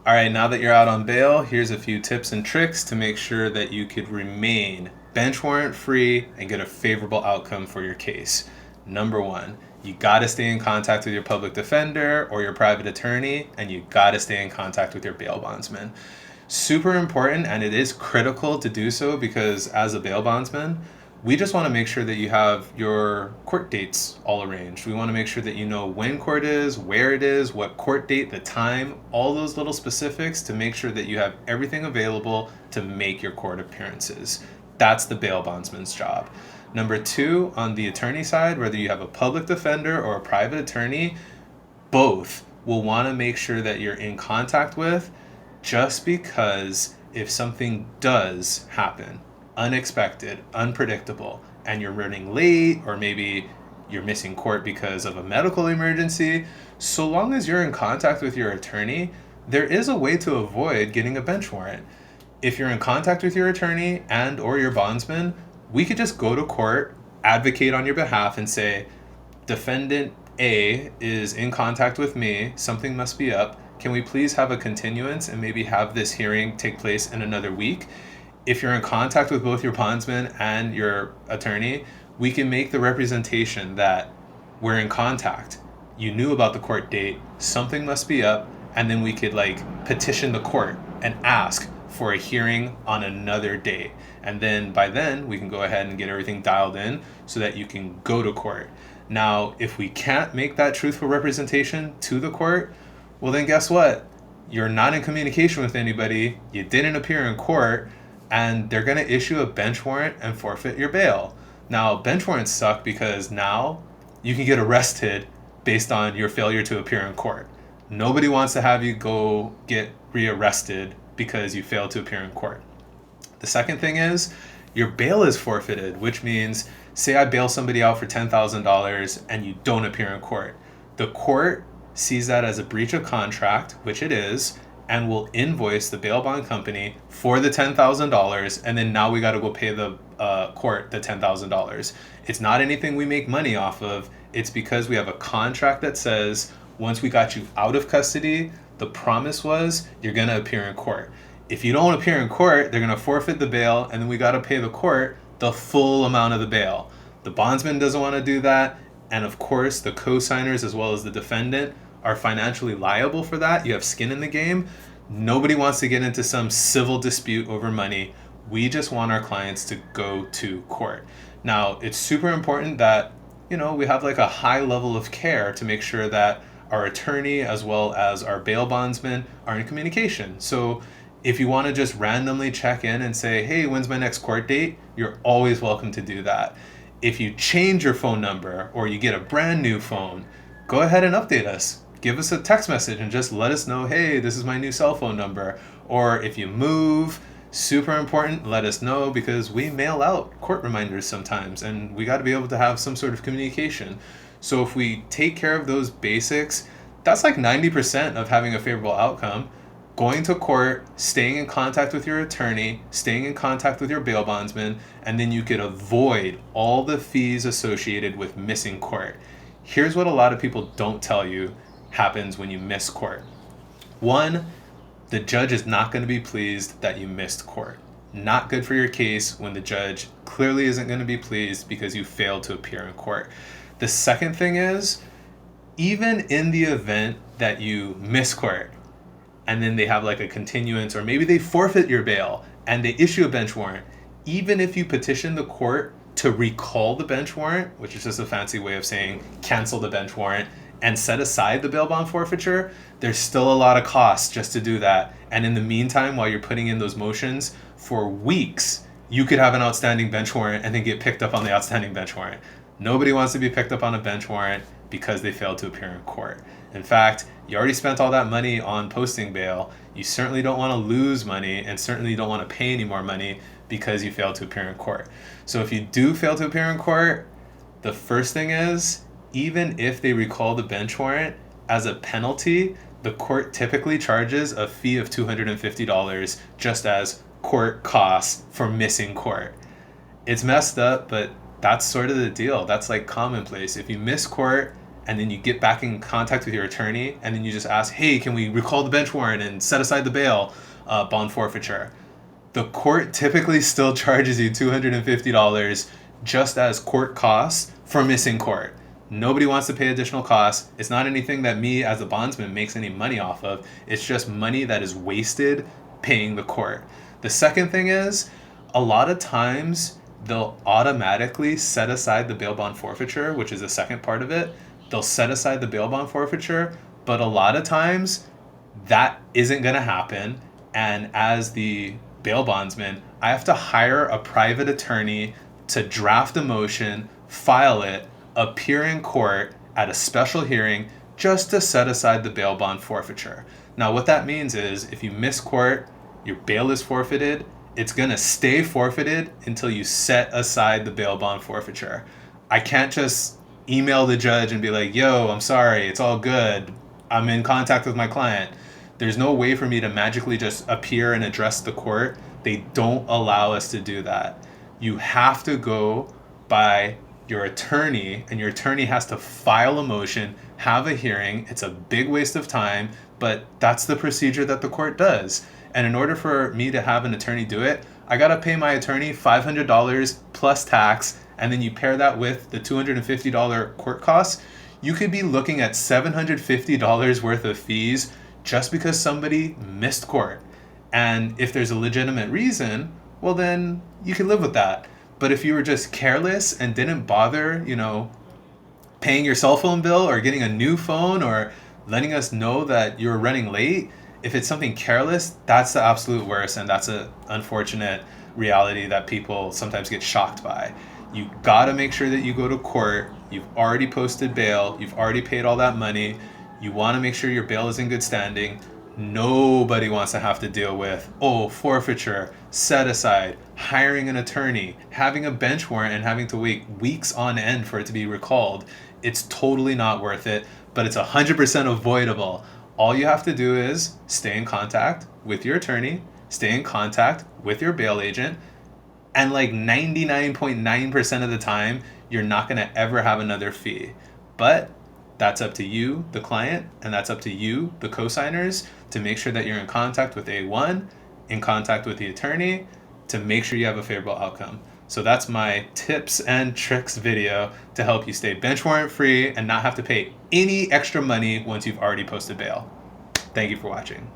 All right, now that you're out on bail, here's a few tips and tricks to make sure that you could remain bench warrant free and get a favorable outcome for your case. Number one, you got to stay in contact with your public defender or your private attorney, and you got to stay in contact with your bail bondsman. Super important, and it is critical to do so because as a bail bondsman, we just want to make sure that you have your court dates all arranged. We want to make sure that you know when court is, where it is, what court date, the time, all those little specifics to make sure that you have everything available to make your court appearances. That's the bail bondsman's job. Number two, on the attorney side, whether you have a public defender or a private attorney, both will want to make sure that you're in contact with, just because if something does happen, unexpected, unpredictable, and you're running late, or maybe you're missing court because of a medical emergency, so long as you're in contact with your attorney, there is a way to avoid getting a bench warrant. If you're in contact with your attorney and or your bondsman, we could just go to court, advocate on your behalf, and say, defendant A is in contact with me, something must be up. Can we please have a continuance and maybe have this hearing take place in another week? If you're in contact with both your bondsman and your attorney, we can make the representation that we're in contact. You knew about the court date, something must be up, and then we could petition the court and ask for a hearing on another day. And then by then we can go ahead and get everything dialed in so that you can go to court. Now, if we can't make that truthful representation to the court, well then guess what? You're not in communication with anybody, you didn't appear in court, and they're going to issue a bench warrant and forfeit your bail. Now, bench warrants suck because now you can get arrested based on your failure to appear in court. Nobody wants to have you go get rearrested because you failed to appear in court. The second thing is your bail is forfeited, which means, say I bail somebody out for $10,000 and you don't appear in court. The court sees that as a breach of contract, which it is, and will invoice the bail bond company for the $10,000, and then now we got to go pay the court the $10,000. It's not anything we make money off of. It's because we have a contract that says once we got you out of custody, the promise was you're going to appear in court. If you don't appear in court, they're going to forfeit the bail, and then we got to pay the court the full amount of the bail. The bondsman doesn't want to do that, and of course the co-signers as well as the defendant are financially liable for that. You have skin in the game. Nobody wants to get into some civil dispute over money. We just want our clients to go to court. Now, it's super important that, we have a high level of care to make sure that our attorney as well as our bail bondsman are in communication. So if you want to just randomly check in and say, hey, when's my next court date? You're always welcome to do that. If you change your phone number or you get a brand new phone, go ahead and update us. Give us a text message and just let us know, hey, this is my new cell phone number. Or if you move, super important, let us know, because we mail out court reminders sometimes and we got to be able to have some sort of communication. So if we take care of those basics, that's 90% of having a favorable outcome. Going to court, staying in contact with your attorney, staying in contact with your bail bondsman, and then you could avoid all the fees associated with missing court. Here's what a lot of people don't tell you happens when you miss court. One, the judge is not going to be pleased that you missed court. Not good for your case when the judge clearly isn't going to be pleased because you failed to appear in court. The second thing is, even in the event that you miss court and then they have a continuance, or maybe they forfeit your bail and they issue a bench warrant, even if you petition the court to recall the bench warrant, which is just a fancy way of saying cancel the bench warrant, and set aside the bail bond forfeiture, there's still a lot of costs just to do that. And in the meantime, while you're putting in those motions, for weeks, you could have an outstanding bench warrant and then get picked up on the outstanding bench warrant. Nobody wants to be picked up on a bench warrant because they failed to appear in court. In fact, you already spent all that money on posting bail. You certainly don't want to lose money, and certainly don't want to pay any more money because you failed to appear in court. So if you do fail to appear in court, the first thing is, even if they recall the bench warrant, as a penalty, the court typically charges a fee of $250 just as court costs for missing court. It's messed up, but that's sort of the deal. That's commonplace. If you miss court and then you get back in contact with your attorney, and then you just ask, hey, can we recall the bench warrant and set aside the bail bond forfeiture, the court typically still charges you $250 just as court costs for missing court. Nobody wants to pay additional costs. It's not anything that me as a bondsman makes any money off of. It's just money that is wasted paying the court. The second thing is, a lot of times they'll automatically set aside the bail bond forfeiture, which is the second part of it. They'll set aside the bail bond forfeiture, but a lot of times that isn't going to happen. And as the bail bondsman, I have to hire a private attorney to draft a motion, file it, appear in court at a special hearing just to set aside the bail bond forfeiture. Now, what that means is if you miss court, your bail is forfeited. It's going to stay forfeited until you set aside the bail bond forfeiture. I can't just email the judge and be like, yo, I'm sorry, it's all good, I'm in contact with my client. There's no way for me to magically just appear and address the court. They don't allow us to do that. You have to go by your attorney, and your attorney has to file a motion, have a hearing. It's a big waste of time, but that's the procedure that the court does. And in order for me to have an attorney do it, I gotta pay my attorney $500 plus tax, and then you pair that with the $250 court costs, you could be looking at $750 worth of fees just because somebody missed court. And if there's a legitimate reason, well then you can live with that. But if you were just careless and didn't bother, paying your cell phone bill or getting a new phone or letting us know that you're running late, if it's something careless, that's the absolute worst, and that's an unfortunate reality that people sometimes get shocked by. You gotta make sure that you go to court, you've already posted bail, you've already paid all that money, you wanna make sure your bail is in good standing. Nobody wants to have to deal with, forfeiture, set aside, hiring an attorney, having a bench warrant and having to wait weeks on end for it to be recalled. It's totally not worth it, but it's 100% avoidable. All you have to do is stay in contact with your attorney, stay in contact with your bail agent, and like 99.9% of the time, you're not going to ever have another fee. But that's up to you, the client, and that's up to you, the co-signers, to make sure that you're in contact with A-1, in contact with the attorney, to make sure you have a favorable outcome. So that's my tips and tricks video to help you stay bench warrant free and not have to pay any extra money once you've already posted bail. Thank you for watching.